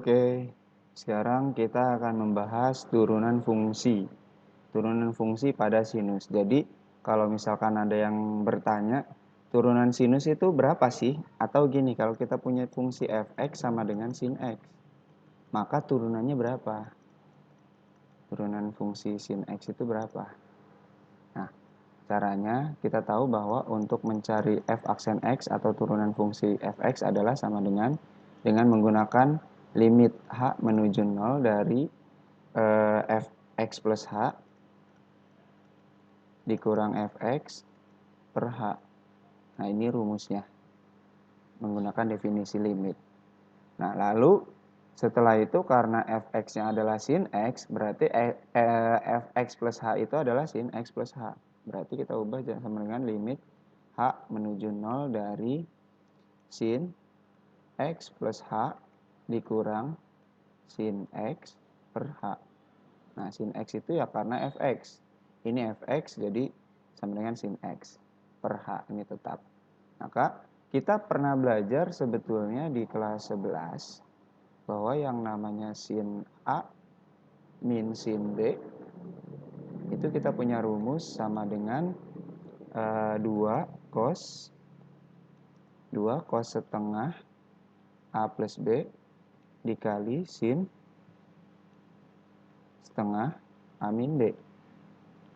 Oke, sekarang kita akan membahas turunan fungsi. Turunan fungsi pada sinus. Jadi, kalau misalkan ada yang bertanya, turunan sinus itu berapa sih? Atau gini, kalau kita punya fungsi fx sama dengan sin x, maka turunannya berapa? Turunan fungsi sin x itu berapa? Nah, caranya kita tahu bahwa untuk mencari f aksen x atau turunan fungsi fx adalah sama dengan menggunakan limit h menuju 0 dari fx plus h dikurang fx per h. Nah, ini rumusnya menggunakan definisi limit. Nah, lalu setelah itu karena fx-nya adalah sin x, berarti fx plus h itu adalah sin x plus h. Berarti kita ubah sama dengan limit h menuju 0 dari sin x plus h dikurang sin x per h. Nah, sin x itu ya karena fx. Ini fx, jadi sama dengan sin x per h, ini tetap. Maka kita pernah belajar sebetulnya di kelas 11 bahwa yang namanya sin A min sin B itu kita punya rumus sama dengan 2 cos setengah A plus B dikali sin setengah A min B.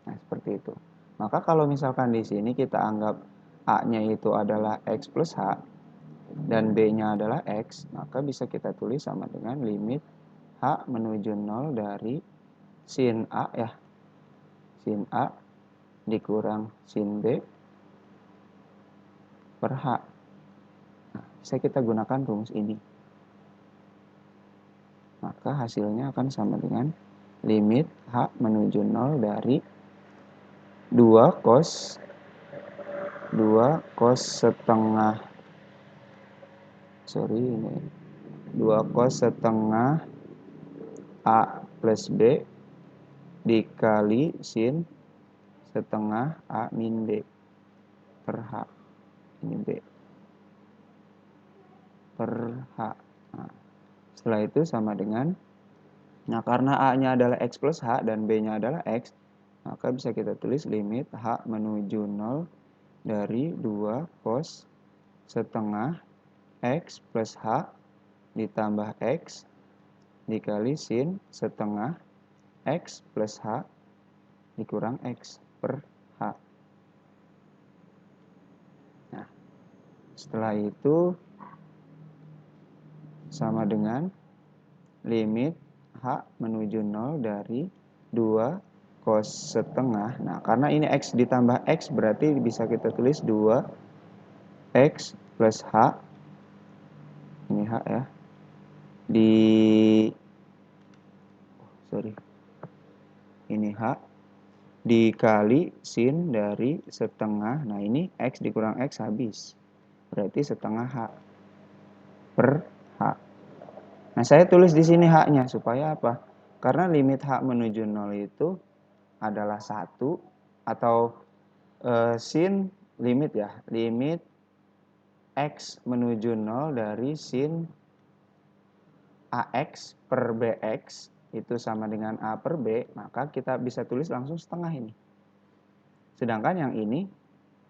Nah, seperti itu. Maka kalau misalkan di sini kita anggap A-nya itu adalah X plus H dan B-nya adalah X, maka bisa kita tulis sama dengan limit H menuju 0 dari sin A ya. Sin A dikurang sin B per H. Nah, bisa kita gunakan rumus ini. Maka hasilnya akan sama dengan limit H menuju 0 dari 2 cos setengah 2 cos setengah A plus B dikali sin setengah A min B per H. Ini B per H. Nah, setelah itu sama dengan, nah karena A-nya adalah X plus H dan B-nya adalah X, maka bisa kita tulis limit H menuju 0 dari 2 cos setengah X plus H ditambah X dikali sin setengah X plus H dikurang X per H. Nah, setelah itu sama dengan limit H menuju 0 dari 2 cos setengah. Nah, karena ini X ditambah X berarti bisa kita tulis 2 X plus H. Ini H ya. Ini H dikali sin dari setengah. Nah, ini X dikurang X habis. Berarti setengah H per H. Nah, saya tulis di sini H-nya supaya apa? Karena limit H menuju 0 itu adalah 1 atau sin limit ya. Limit X menuju 0 dari sin AX per BX itu sama dengan A per B, maka kita bisa tulis langsung setengah ini. Sedangkan yang ini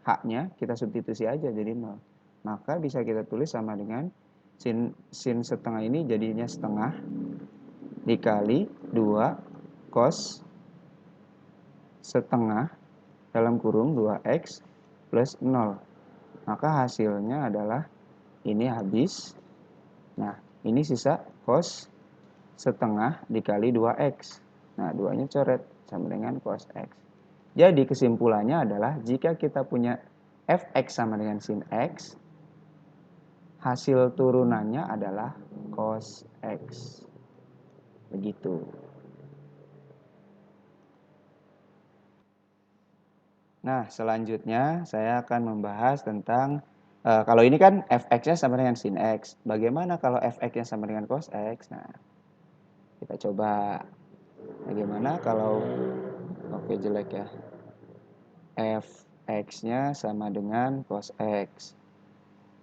H-nya kita substitusi aja jadi 0. Maka bisa kita tulis sama dengan sin setengah ini jadinya setengah dikali 2 cos setengah dalam kurung 2X plus 0. Maka hasilnya adalah ini habis. Nah, ini sisa cos setengah dikali 2X. Nah, 2-nya coret sama dengan cos X. Jadi kesimpulannya adalah jika kita punya fx sama dengan sin x, hasil turunannya adalah cos x. Begitu. Nah, selanjutnya saya akan membahas tentang kalau ini kan fx-nya sama dengan sin x. Bagaimana kalau fx-nya sama dengan cos x? Nah, kita coba. Bagaimana kalau oke jelek ya. Fx-nya sama dengan cos x.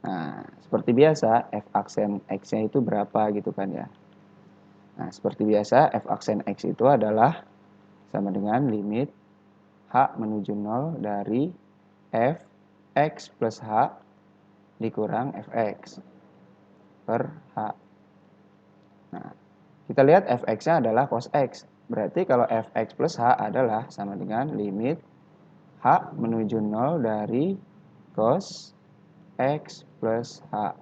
Nah, seperti biasa f aksen x-nya itu berapa gitu kan ya. Nah, seperti biasa f aksen x itu adalah sama dengan limit h menuju 0 dari f x plus h dikurang fx per h. Nah, kita lihat fx-nya adalah cos x. Berarti kalau fx plus h adalah sama dengan limit h menuju 0 dari cos x plus h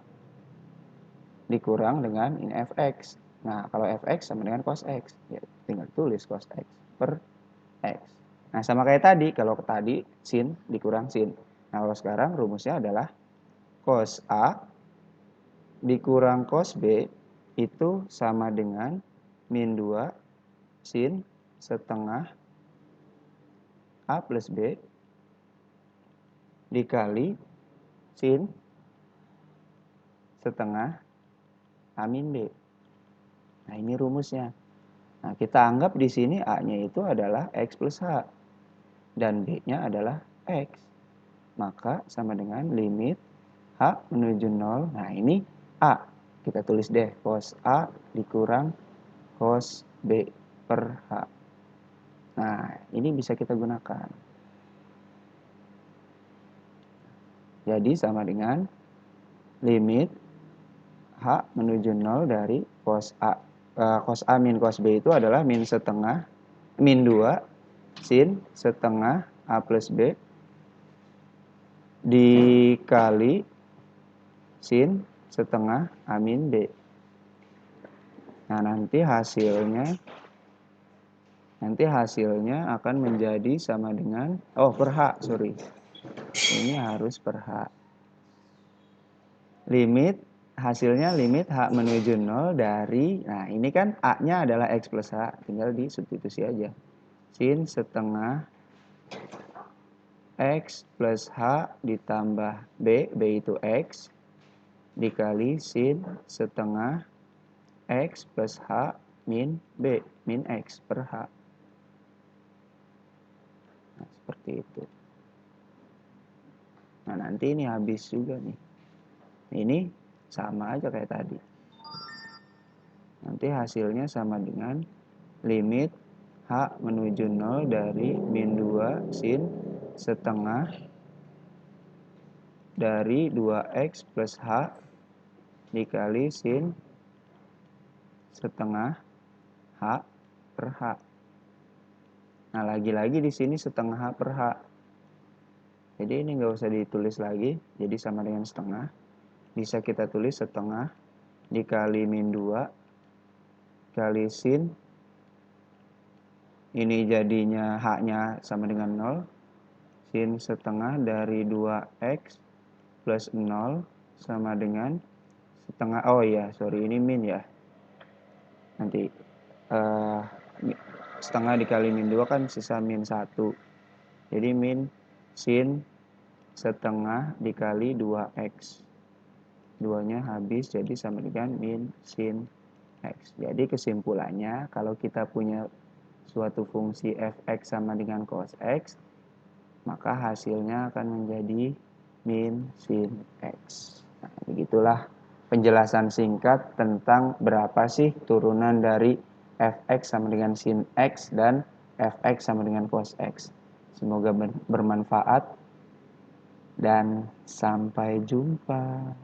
dikurang dengan ini fx. Nah, kalau fx sama dengan cos x, ya tinggal tulis cos x per x. Nah, sama kayak tadi, kalau tadi sin dikurang sin. Nah, kalau sekarang rumusnya adalah cos A dikurang cos B itu sama dengan min 2 sin setengah A plus B dikali sin setengah A min B. Nah, ini rumusnya. Nah, kita anggap di sini A-nya itu adalah X plus H. Dan B-nya adalah X. Maka sama dengan limit H menuju 0. Nah, ini A. Kita tulis deh, cos A dikurang cos B per H. Nah, ini bisa kita gunakan. Jadi sama dengan limit H menuju 0 dari cos A. Cos A min cos B itu adalah min 2 sin setengah A plus B dikali sin setengah A min B. Nah, nanti hasilnya akan menjadi sama dengan, per H, sorry. Ini harus per H. Hasilnya limit H menuju 0 dari, nah ini kan A-nya adalah X plus H, tinggal disubstitusi aja. Sin setengah X plus H ditambah B itu X, dikali sin setengah X plus H min B, min X per H. Nah, seperti itu. Nah, nanti ini habis juga nih. Ini sama aja kayak tadi. Nanti hasilnya sama dengan limit H menuju 0 dari min 2 sin setengah dari 2X plus H dikali sin setengah H per H. Nah, lagi-lagi di sini setengah H per H. Jadi ini nggak usah ditulis lagi, jadi sama dengan setengah. Bisa kita tulis setengah dikali min 2 kali sin, ini jadinya H-nya sama dengan 0, sin setengah dari 2X plus 0 sama dengan setengah, ini min ya. Nanti setengah dikali min 2 kan sisa min 1. Jadi min sin setengah dikali 2X. 2-nya habis jadi sama dengan min sin X. Jadi kesimpulannya kalau kita punya suatu fungsi fx sama dengan cos x, maka hasilnya akan menjadi min sin x. Nah, begitulah penjelasan singkat tentang berapa sih turunan dari fx sama dengan sin x dan fx sama dengan cos x. Semoga bermanfaat dan sampai jumpa.